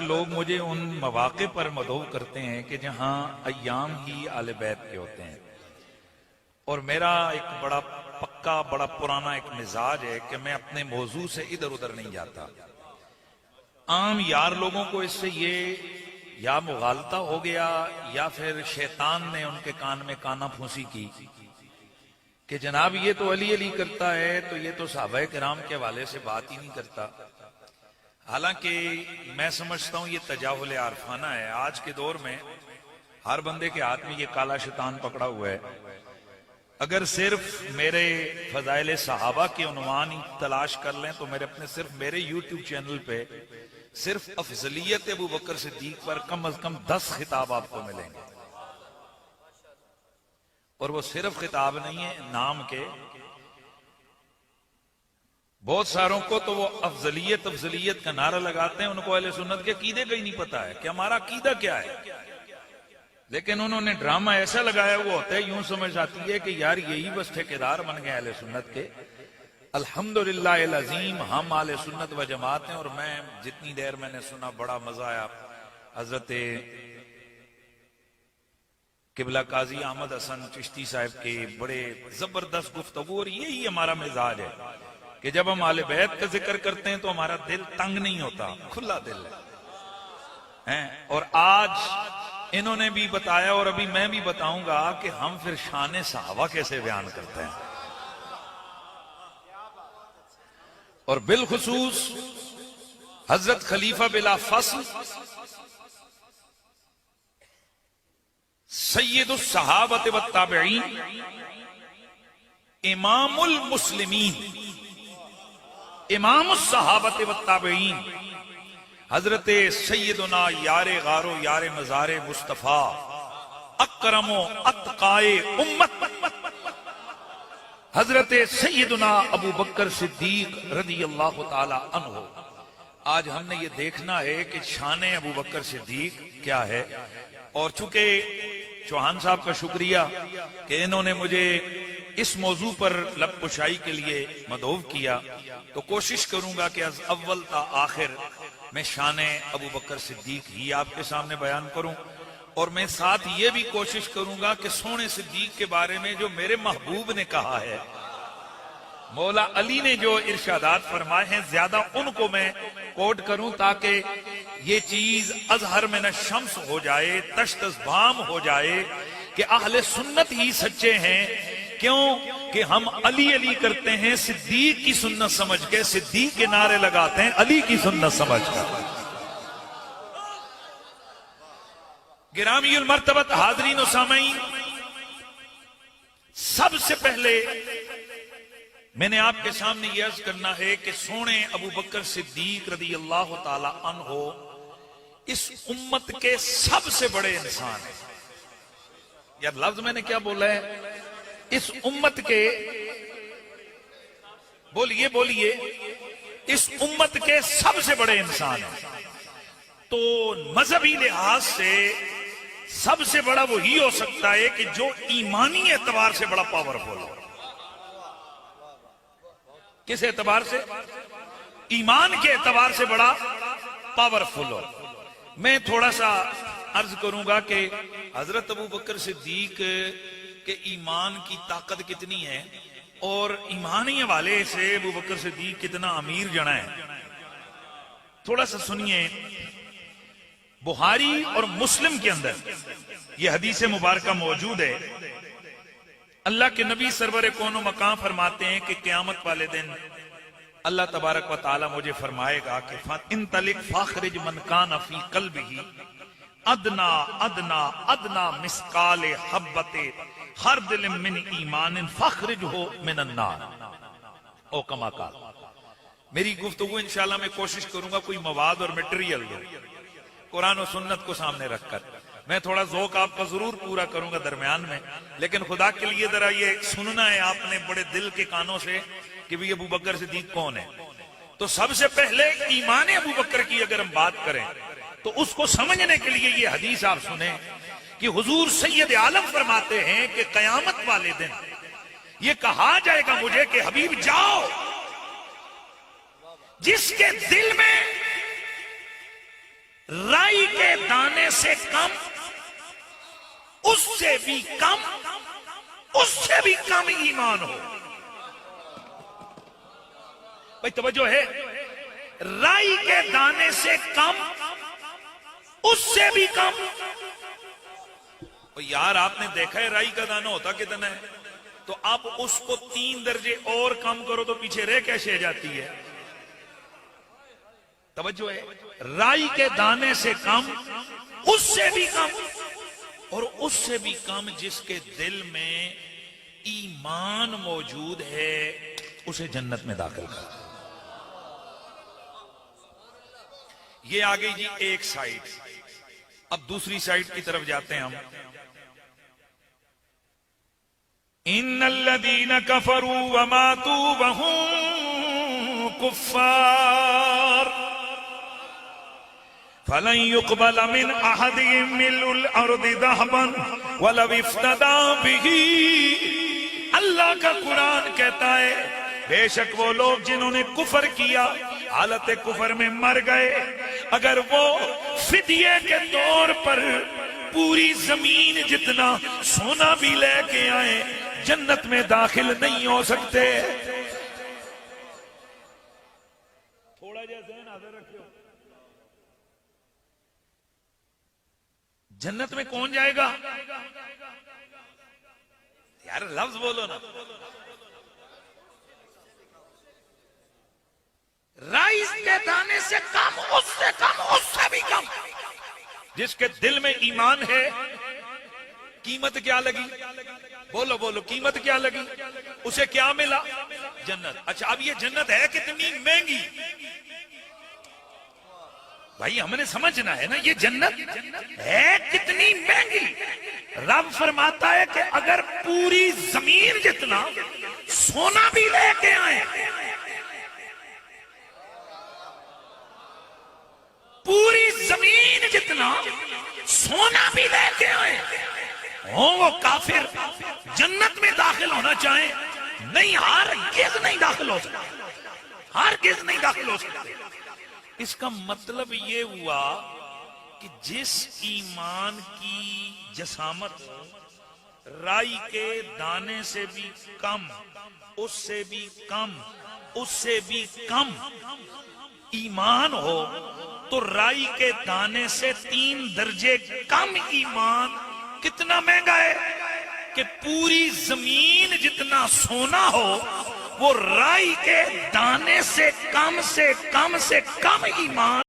لوگ مجھے ان مواقع پر مدعو کرتے ہیں کہ جہاں ایام ہی اہل بیت کے ہوتے ہیں، اور میرا ایک بڑا پکا بڑا پرانا ایک مزاج ہے کہ میں اپنے موضوع سے ادھر ادھر نہیں جاتا۔ عام یار لوگوں کو اس سے یہ یا مغالطہ ہو گیا یا پھر شیطان نے ان کے کان میں کانا پھونسی کی کہ جناب یہ تو علی علی کرتا ہے تو یہ تو صحابہ کرام کے حوالے سے بات ہی نہیں کرتا۔ حالانکہ میں سمجھتا ہوں یہ تجاہل عارفانہ ہے۔ آج کے دور میں ہر بندے کے ہاتھ میں یہ کالا شیطان پکڑا ہوا ہے۔ اگر صرف میرے فضائل صحابہ کے عنوان ہی تلاش کر لیں تو صرف میرے یوٹیوب چینل پہ صرف افضلیت ابو بکر صدیق پر کم از کم 10 خطاب آپ کو ملیں گے، اور وہ صرف خطاب نہیں ہے نام کے۔ بہت ساروں کو تو وہ افضلیت کا نعرہ لگاتے ہیں، ان کو اہل سنت کے عقیدے کا ہی نہیں پتا ہے کہ ہمارا عقیدہ کیا ہے، لیکن انہوں نے ڈرامہ ایسا لگایا ہوا ہوتا ہے، یوں سمجھ آتی ہے کہ یار یہی بس ٹھیکیدار بن گئے اہل سنت کے۔ الحمدللہ العظیم ہم اہل سنت و جماعت ہیں، اور میں جتنی دیر میں نے سنا بڑا مزہ آیا۔ حضرت قبلہ قاضی احمد حسن چشتی صاحب کے بڑے زبردست گفتگو، اور یہی ہمارا مزاج ہے کہ جب ہم اہل بیت کا ذکر کرتے ہیں تو ہمارا دل تنگ نہیں ہوتا، کھلا دل ہے۔ اور آج انہوں نے بھی بتایا اور ابھی میں بھی بتاؤں گا کہ ہم پھر شان صحابہ کیسے بیان کرتے ہیں، اور بالخصوص حضرت خلیفہ بلا فصل سید الصحابہ والتابعین امام المسلمین امام الصحابہ والتابعین حضرت سیدنا یار غارو یار مزار مصطفیٰ اکرم و اتقائے امت حضرت سیدنا ابو بکر صدیق رضی اللہ تعالی عنہ۔ آج ہم نے یہ دیکھنا ہے کہ شان ابو بکر صدیق کیا ہے، اور چونکہ چوہان صاحب کا شکریہ کہ انہوں نے مجھے اس موضوع پر لب کشائی کے لیے مدعو کیا، تو کوشش کروں گا کہ از اول تا آخر میں شان ابو بکر صدیق ہی آپ کے سامنے بیان کروں، اور میں ساتھ یہ بھی کوشش کروں گا کہ سونے صدیق کے بارے میں جو میرے محبوب نے کہا ہے، مولا علی نے جو ارشادات فرمائے ہیں، زیادہ ان کو میں کوٹ کروں تاکہ یہ چیز ازہر من الشمس ہو جائے، تشت از بام ہو جائے کہ اہل سنت ہی سچے ہیں۔ کیوں کہ ہم علی علی کرتے ہیں صدیق کی سنت سمجھ کے، صدیق کے نعرے لگاتے ہیں علی کی سنت سمجھ کر۔ گرامی المرتبت حاضرین و سامعین، سب سے پہلے میں نے آپ کے سامنے یہ عرض کرنا ہے کہ سونے ابو بکر صدیق رضی اللہ تعالی عنہ اس امت کے سب سے بڑے انسان ہیں۔ یار لفظ میں نے کیا بولا ہے؟ اس امت کے، بولیے اس امت کے سب سے بڑے انسان ہیں۔ تو مذہبی لحاظ سے سب سے بڑا وہی ہو سکتا ہے کہ جو ایمانی اعتبار سے بڑا پاورفل ہو۔ کس اعتبار سے؟ ایمان کے اعتبار سے بڑا پاورفل ہو۔ میں تھوڑا سا عرض کروں گا کہ حضرت ابو بکر صدیق کے ایمان کی طاقت کتنی ہے، اور ایمانی حوالے سے ابو بکر صدیق کتنا امیر جنا ہے۔ تھوڑا سا سنیے، بخاری اور مسلم کے اندر یہ حدیث مبارکہ موجود ہے۔ اللہ کے نبی سرور کون و مقام فرماتے ہیں کہ قیامت والے دن اللہ تبارک و تعالی مجھے فرمائے گا کہ انطلق فاخرج من کان فی قلبہ ادنا ادنا ادنا مسقال حبۃ خردل من ایمان فاخرجہ من النار، او کما قال۔ میری گفتگو انشاءاللہ میں کوشش کروں گا کوئی مواد اور میٹیریل دوں، قرآن و سنت کو سامنے رکھ کر۔ میں تھوڑا ذوق آپ کا ضرور پورا کروں گا درمیان میں، لیکن خدا کے لیے ذرا یہ سننا ہے آپ نے بڑے دل کے کانوں سے کہ بھی ابو بکر صدیق کون ہے۔ تو سب سے پہلے ایمان ابو بکر کی اگر ہم بات کریں تو اس کو سمجھنے کے لیے یہ حدیث آپ سنیں کہ حضور سید عالم فرماتے ہیں کہ قیامت والے دن یہ کہا جائے گا مجھے کہ حبیب جاؤ، جس کے دل میں رائی کے دانے سے کم، اس سے بھی کم، اس سے بھی کم ایمان ہو. بھائی توجہ ہے، رائی کے دانے سے کم، اس سے بھی کم. یار آپ نے دیکھا ہے رائی کا دانہ ہوتا کتنا ہے؟ تو آپ اس کو 3 درجے اور کم کرو تو پیچھے رہ کیسے جاتی ہے. توجہ ہے، رائی کے دانے سے کم، اس سے بھی کم، اور اس سے بھی کم جس کے دل میں ایمان موجود ہے اسے جنت میں داخل کر. یہ آگئی جی ایک سائیڈ. اب دوسری سائیڈ کی طرف جاتے ہیں ہم. ان الذین کفروا وماتوا وهم کفار فلن يقبل من احدهم ملء الارض ذهبا ولو افتدى به. اللہ کا قرآن کہتا ہے بے شک وہ لوگ جنہوں نے کفر کیا، حالت کفر میں مر گئے، اگر وہ فدیے کے طور پر پوری زمین جتنا سونا بھی لے کے آئے جنت میں داخل نہیں ہو سکتے. تھوڑا جیسے نظر رکھو، جنت میں کون جائے گا؟ یار لفظ بولو نا. رائس کے دانے سے کم، اس سے کم، اس سے بھی کم. جس کے دل میں ایمان ہے، قیمت کیا لگی؟ بولو بولو، قیمت کیا لگی؟ اسے کیا ملا؟ جنت. اچھا اب یہ جنت ہے کتنی مہنگی؟ بھائی ہم نے سمجھنا ہے نا، یہ جنت ہے کتنی مہنگی. رب فرماتا ہے کہ اگر پوری زمین جتنا سونا بھی لے کے آئے، پوری زمین جتنا سونا بھی لے کے آئے، وہ کافر جنت میں داخل ہونا چاہیں نہیں، ہرگز نہیں داخل ہو سکتے، ہرگز نہیں داخل ہو سکتے. اس کا مطلب یہ ہوا کہ جس ایمان کی جسامت رائی کے دانے سے بھی کم، اس سے بھی کم، اس سے بھی کم ایمان ہو، تو رائی کے دانے سے 3 درجے کم ایمان کتنا مہنگا ہے کہ پوری زمین جتنا سونا ہو وہ رائی کے دانے سے کم سے کم سے کم ایمان